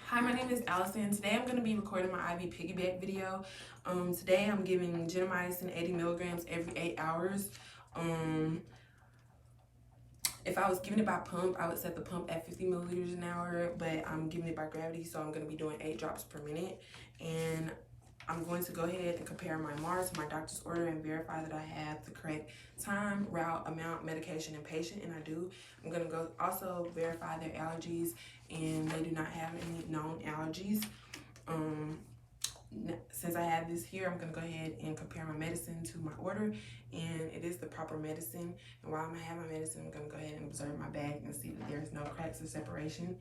Hi, my name is Allison. Today I'm going to be recording my IV piggyback video. Today I'm giving gentamicin 80 milligrams every 8 hours. If I was giving it by pump, I would set the pump at 50 milliliters an hour, but I'm giving it by gravity, so I'm going to be doing 8 drops per minute. And I'm going to go ahead and compare my MARS to my doctor's order and verify that I have the correct time, route, amount, medication, and patient, and I do. I'm going to go also verify their allergies, and they do not have any known allergies. Since I have this here, I'm going to go ahead and compare my medicine to my order, and it is the proper medicine. And while I have my medicine, I'm going to go ahead and observe my bag and see that there's no cracks or separation,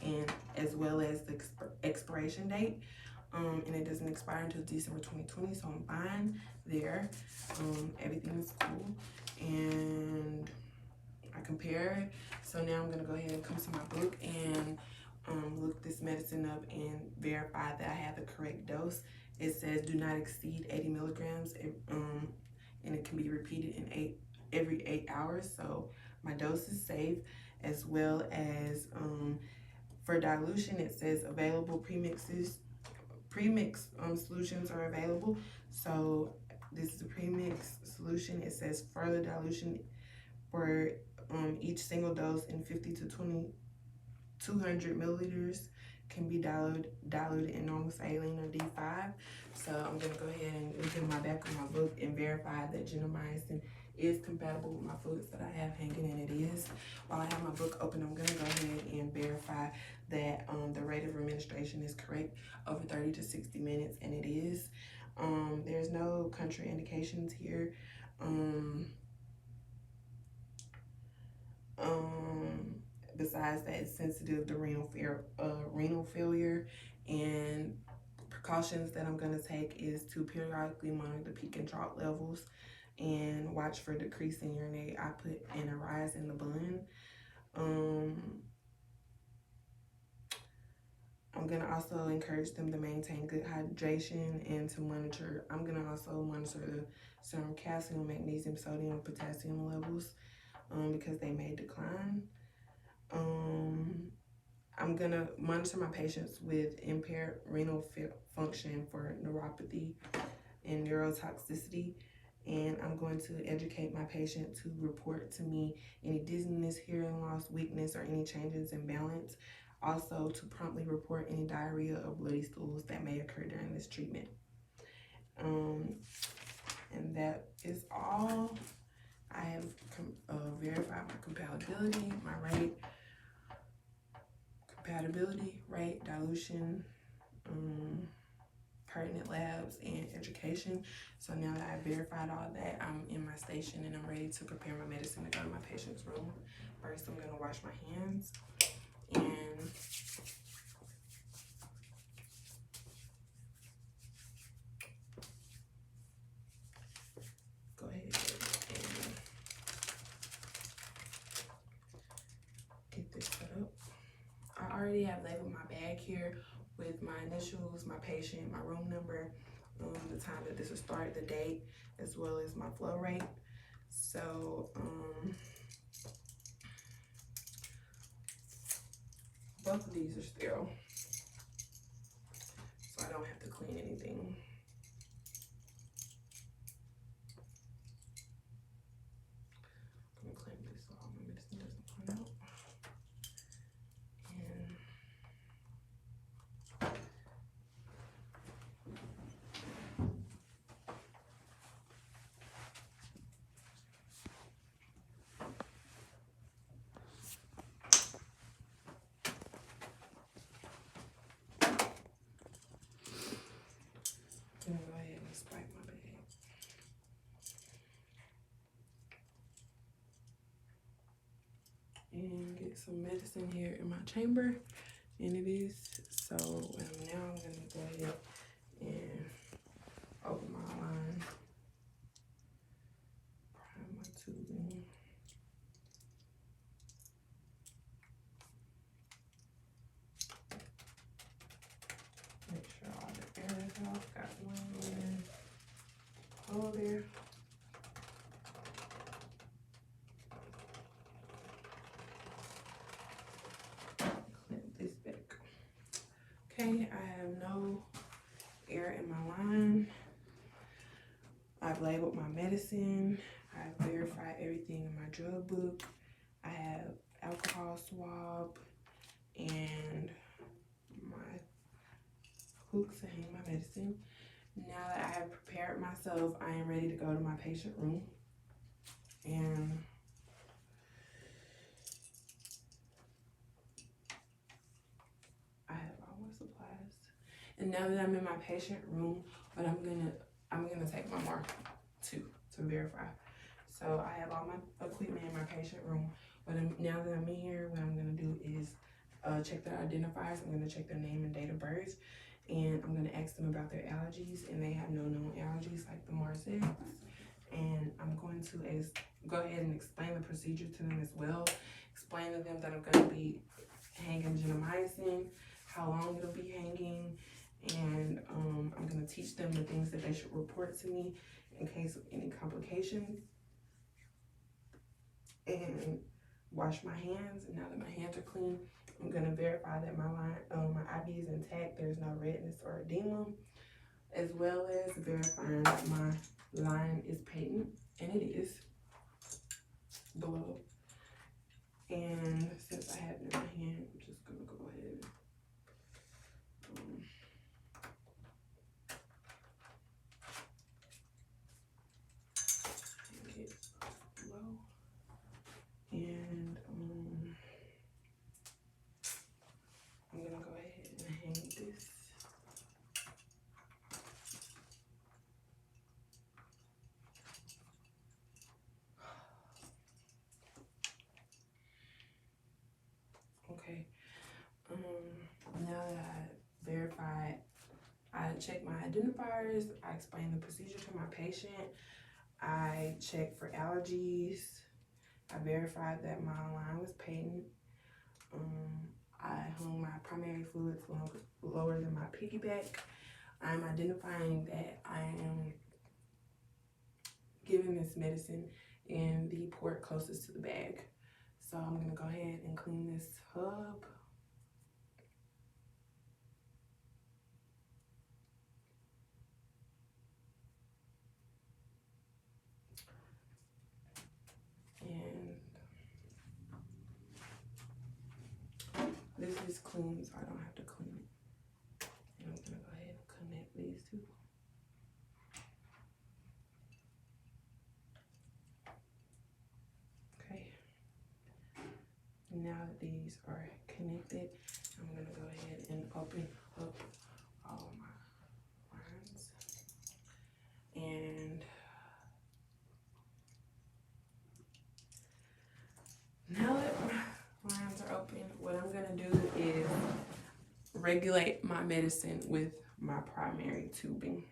and as well as the expiration date. And it doesn't expire until December 2020, so I'm fine there. Everything is cool, and I compare it. So now I'm gonna go ahead and come to my book and look this medicine up and verify that I have the correct dose. It says do not exceed 80 milligrams, and it can be repeated in every 8 hours. So my dose is safe, as well as for dilution, it says available premixes. Premix solutions are available. So this is a premix solution. It says further dilution for each single dose in 50 to 200 milliliters can be diluted in normal saline or D5. So I'm gonna go ahead and look in my back of my book and verify that gentamicin is compatible with my fluids that I have hanging, and it is. While I have my book open, I'm gonna go ahead and verify that the rate of administration is correct over 30 to 60 minutes, and it is. There's no contraindications here. Besides that, it's sensitive to renal failure, and precautions that I'm going to take is to periodically monitor the peak and trough levels and watch for decreasing urinary output and a rise in the blend. I'm going to also encourage them to maintain good hydration and to monitor. I'm going to also monitor the serum calcium, magnesium, sodium, potassium levels because they may decline. I'm gonna monitor my patients with impaired renal function for neuropathy and neurotoxicity, and I'm going to educate my patient to report to me any dizziness, hearing loss, weakness, or any changes in balance. Also, to promptly report any diarrhea or bloody stools that may occur during this treatment. And that is all. I have verified my compatibility, rate, dilution, pertinent labs, and education. So now that I've verified all that, I'm in my station and I'm ready to prepare my medicine to go to my patient's room. First, I'm gonna wash my hands and go ahead and get this set up. I already have labeled my bag here with my initials, my patient, my room number, the time that this will start, the date, as well as my flow rate. So both of these are sterile, so I don't have to clean anything. I'm gonna clean this so all my medicine doesn't run out. I'm gonna go ahead and swipe my bag. And get some medicine here in my chamber, and it is. So now I'm gonna go ahead and open my line, prime my tubing. Make sure all the air is out. Got one hole there. Clamp this back. Okay, I have no error in my line. I've labeled my medicine. I've verified everything in my drug book. I have alcohol swab and my hooks to hang my medicine. Now that I have prepared myself, I am ready to go to my patient room. And I have all my supplies. And now that I'm in my patient room, what I'm gonna take my marker to verify. So I have all my equipment in my patient room. But now that I'm in here, what I'm gonna do is check their identifiers. I'm gonna check their name and date of birth, and I'm gonna ask them about their allergies, and they have no known allergies like the Marsex. And I'm going to go ahead and explain the procedure to them as well. Explain to them that I'm gonna be hanging gentamicin, how long it'll be hanging, and I'm gonna teach them the things that they should report to me in case of any complications. And wash my hands. And now that my hands are clean, I'm gonna verify that my IV is intact. There's no redness or edema, as well as verifying that my line is patent, and it is below. And since I have it in my hand, I'm just gonna go ahead and get low. And I'm gonna go ahead and hang this. Okay. Now that I verified, I checked my identifiers, I explained the procedure to my patient, I checked for allergies, I verified that my line was patent, I hung my primary fluids lower than my piggyback. I'm identifying that I am giving this medicine in the port closest to the bag. So I'm gonna go ahead and clean this hub. And this is clean, so I don't have to clean it. And I'm gonna go ahead and connect these two. Okay. Now that these are connected, I'm gonna go ahead and open up all my lines. And now that my lines are open, what I'm gonna do is regulate my medicine with my primary tubing.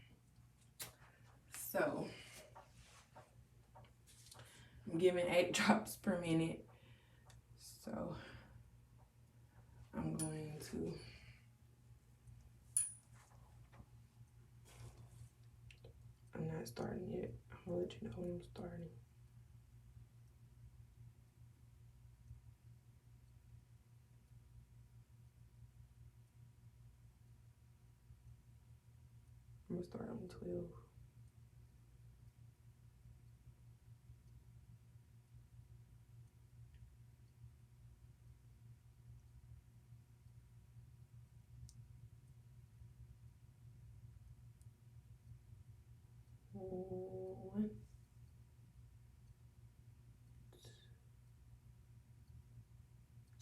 So I'm giving 8 drops per minute. So I'm going to I'm not starting yet. I'm gonna let you know when I'm starting. I'm gonna start on 12. One,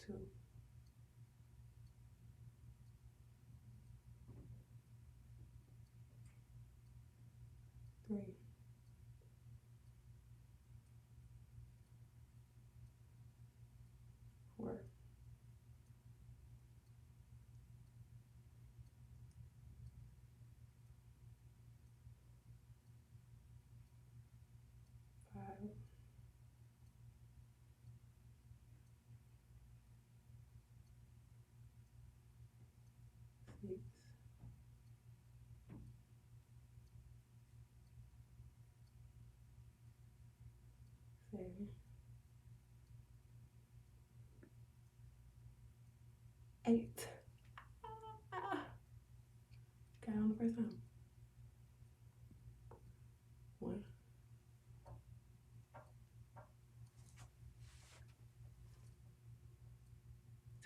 2, 3, 4, 5, 6, 7, 8.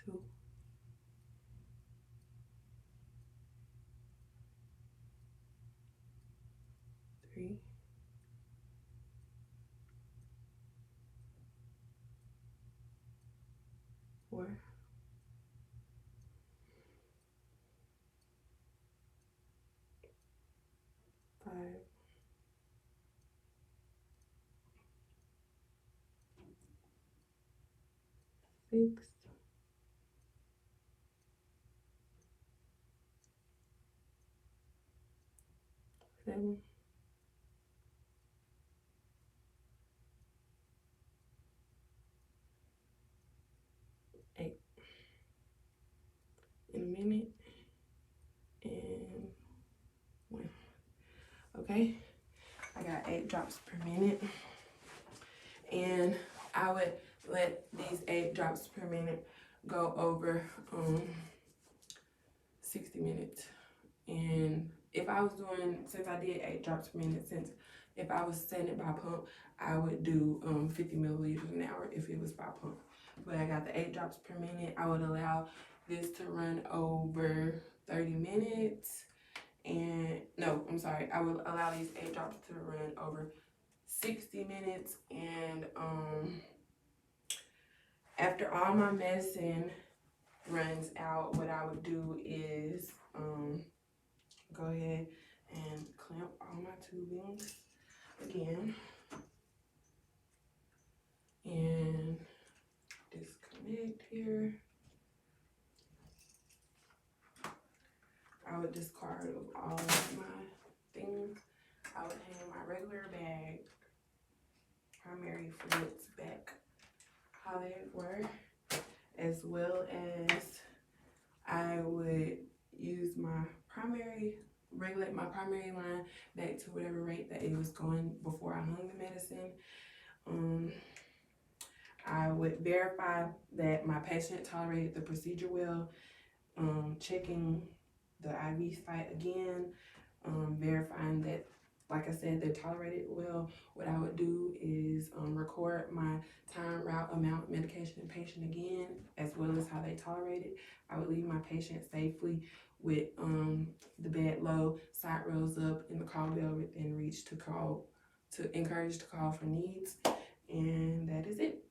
2, 3, 4, 5, 6, 7, 8. In a minute and 1. Okay, I got 8 drops per minute, and I would let these 8 drops per minute go over 60 minutes. And if I was doing, since I did 8 drops per minute, since if I was setting it by pump, I would do 50 milliliters an hour if it was by pump. But I got the 8 drops per minute. I would allow this to run over 30 minutes. And no, I'm sorry, I would allow these 8 drops to run over 60 minutes. And after all my medicine runs out, what I would do is go ahead and clamp all my tubings again and disconnect here. I would discard of all of my things. I would hang my regular bag, primary fluids back how they were, as well as I would use my regulate my primary line back to whatever rate that it was going before I hung the medicine. I would verify that my patient tolerated the procedure well, checking the IV site again, verifying that, like I said, they tolerated well. What I would do is record my time, route, amount, medication, and patient again, as well as how they tolerated. I would leave my patient safely with the bed low, side rails up, and the call bell within reach to encourage to call for needs. And that is it.